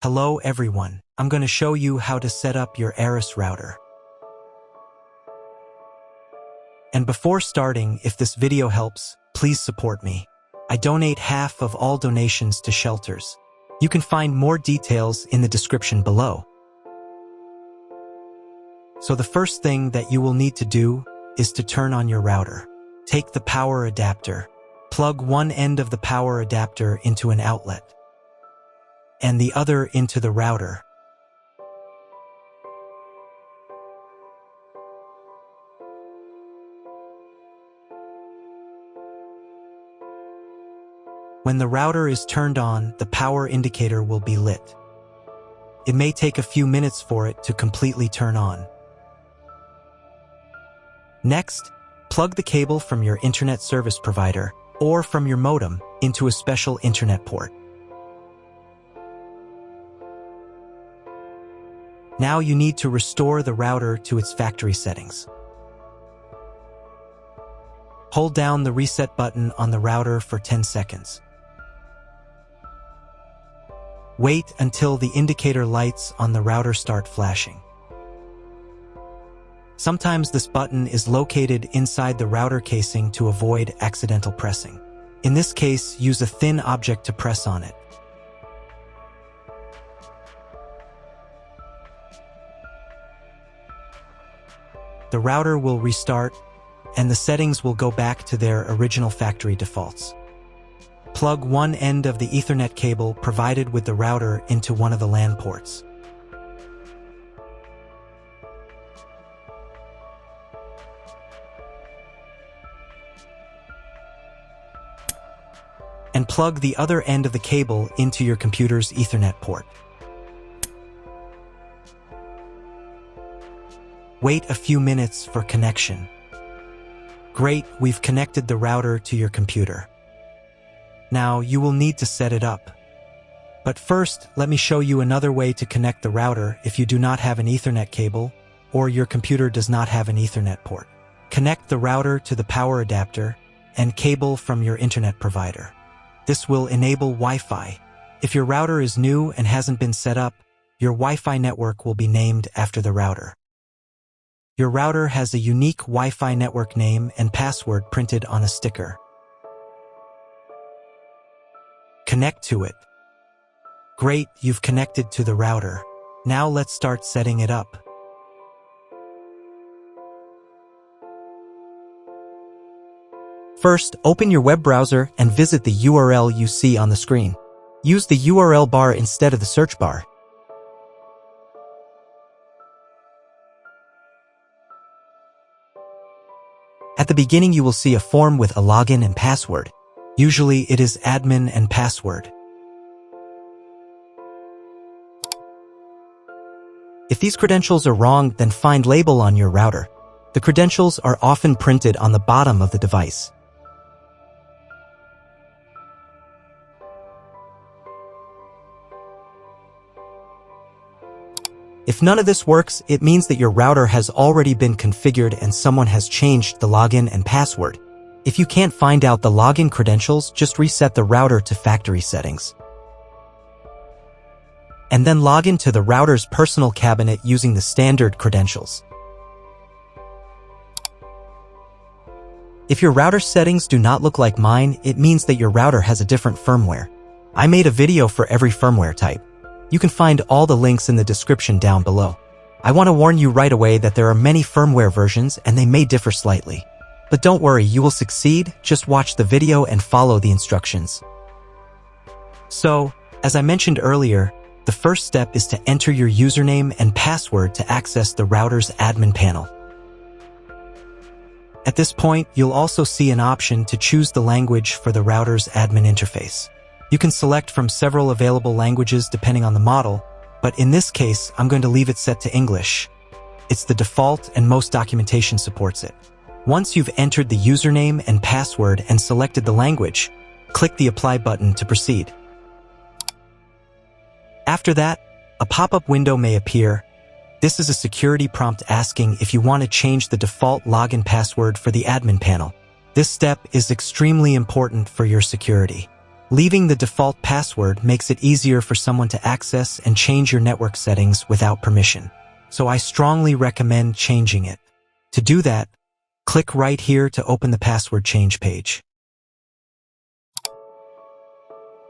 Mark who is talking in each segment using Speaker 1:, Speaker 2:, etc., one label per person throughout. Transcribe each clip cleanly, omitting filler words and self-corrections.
Speaker 1: Hello everyone, I'm going to show you how to set up your Arris router. And before starting, if this video helps, please support me. I donate half of all donations to shelters. You can find more details in the description below. So the first thing that you will need to do is to turn on your router. Take the power adapter. Plug one end of the power adapter into an outlet and the other into the router. When the router is turned on, the power indicator will be lit. It may take a few minutes for it to completely turn on. Next, plug the cable from your internet service provider or from your modem into a special internet port. Now you need to restore the router to its factory settings. Hold down the reset button on the router for 10 seconds. Wait until the indicator lights on the router start flashing. Sometimes this button is located inside the router casing to avoid accidental pressing. In this case, use a thin object to press on it. The router will restart, and the settings will go back to their original factory defaults. Plug one end of the Ethernet cable provided with the router into one of the LAN ports. And plug the other end of the cable into your computer's Ethernet port. Wait a few minutes for connection. Great, we've connected the router to your computer. Now you will need to set it up. But first, let me show you another way to connect the router if you do not have an Ethernet cable or your computer does not have an Ethernet port. Connect the router to the power adapter and cable from your internet provider. This will enable Wi-Fi. If your router is new and hasn't been set up, your Wi-Fi network will be named after the router. Your router has a unique Wi-Fi network name and password printed on a sticker. Connect to it. Great, you've connected to the router. Now let's start setting it up. First, open your web browser and visit the URL you see on the screen. Use the URL bar instead of the search bar. At the beginning, you will see a form with a login and password. Usually, it is admin and password. If these credentials are wrong, then find label on your router. The credentials are often printed on the bottom of the device. If none of this works, it means that your router has already been configured and someone has changed the login and password. If you can't find out the login credentials, just reset the router to factory settings. And then log into the router's personal cabinet using the standard credentials. If your router settings do not look like mine, it means that your router has a different firmware. I made a video for every firmware type. You can find all the links in the description down below. I want to warn you right away that there are many firmware versions and they may differ slightly. But don't worry, you will succeed, just watch the video and follow the instructions. So, as I mentioned earlier, the first step is to enter your username and password to access the router's admin panel. At this point, you'll also see an option to choose the language for the router's admin interface. You can select from several available languages depending on the model, but in this case, I'm going to leave it set to English. It's the default and most documentation supports it. Once you've entered the username and password and selected the language, click the Apply button to proceed. After that, a pop-up window may appear. This is a security prompt asking if you want to change the default login password for the admin panel. This step is extremely important for your security. Leaving the default password makes it easier for someone to access and change your network settings without permission. So I strongly recommend changing it. To do that, click right here to open the password change page.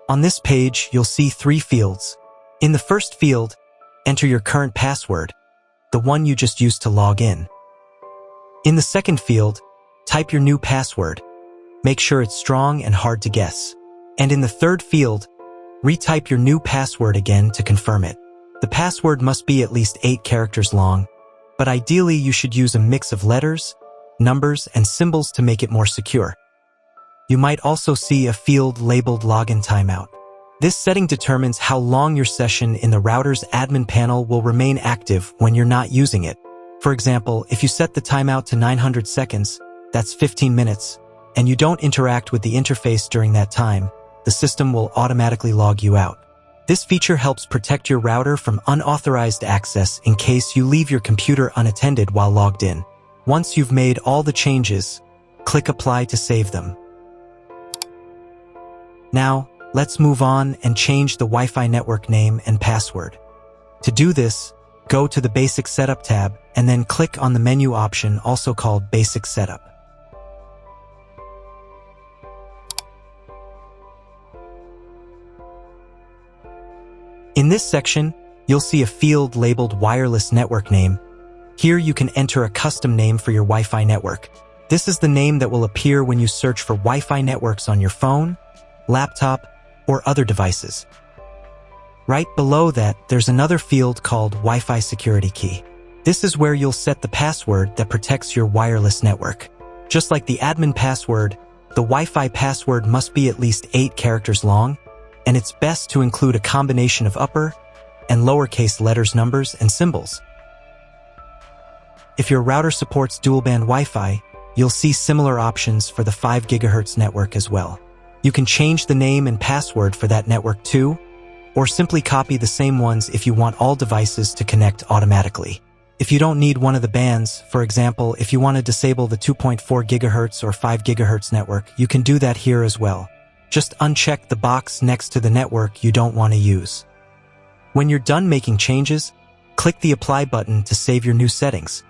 Speaker 1: On this page, you'll see 3 fields. In the first field, enter your current password, the one you just used to log in. In the second field, type your new password. Make sure it's strong and hard to guess. And in the third field, retype your new password again to confirm it. The password must be at least 8 characters long, but ideally you should use a mix of letters, numbers, and symbols to make it more secure. You might also see a field labeled Login Timeout. This setting determines how long your session in the router's admin panel will remain active when you're not using it. For example, if you set the timeout to 900 seconds, that's 15 minutes, and you don't interact with the interface during that time, the system will automatically log you out. This feature helps protect your router from unauthorized access in case you leave your computer unattended while logged in. Once you've made all the changes, click Apply to save them. Now, let's move on and change the Wi-Fi network name and password. To do this, go to the Basic Setup tab and then click on the menu option also called Basic Setup. In this section, you'll see a field labeled Wireless Network Name. Here you can enter a custom name for your Wi-Fi network. This is the name that will appear when you search for Wi-Fi networks on your phone, laptop, or other devices. Right below that, there's another field called Wi-Fi Security Key. This is where you'll set the password that protects your wireless network. Just like the admin password, the Wi-Fi password must be at least 8 characters long, and it's best to include a combination of upper and lowercase letters, numbers, and symbols. If your router supports dual-band Wi-Fi, you'll see similar options for the 5 GHz network as well. You can change the name and password for that network too, or simply copy the same ones if you want all devices to connect automatically. If you don't need one of the bands, for example, if you want to disable the 2.4 GHz or 5 GHz network, you can do that here as well. Just uncheck the box next to the network you don't want to use. When you're done making changes, click the Apply button to save your new settings.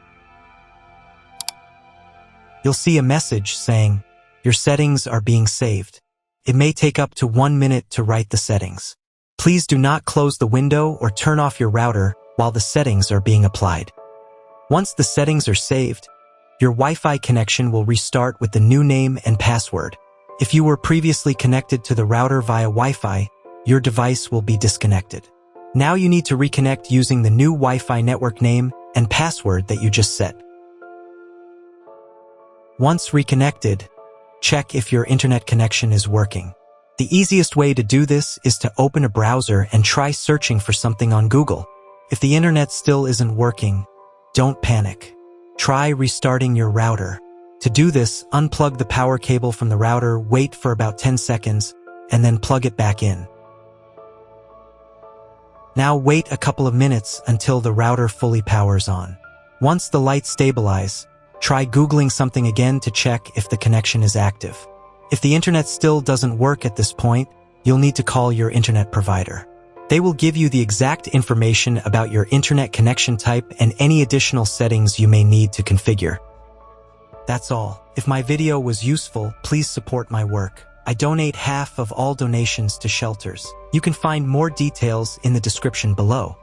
Speaker 1: You'll see a message saying, "Your settings are being saved." It may take up to 1 minute to write the settings. Please do not close the window or turn off your router while the settings are being applied. Once the settings are saved, your Wi-Fi connection will restart with the new name and password. If you were previously connected to the router via Wi-Fi, your device will be disconnected. Now you need to reconnect using the new Wi-Fi network name and password that you just set. Once reconnected, check if your internet connection is working. The easiest way to do this is to open a browser and try searching for something on Google. If the internet still isn't working, don't panic. Try restarting your router. To do this, unplug the power cable from the router, wait for about 10 seconds, and then plug it back in. Now wait a couple of minutes until the router fully powers on. Once the lights stabilize, try Googling something again to check if the connection is active. If the internet still doesn't work at this point, you'll need to call your internet provider. They will give you the exact information about your internet connection type and any additional settings you may need to configure. That's all. If my video was useful, please support my work. I donate half of all donations to shelters. You can find more details in the description below.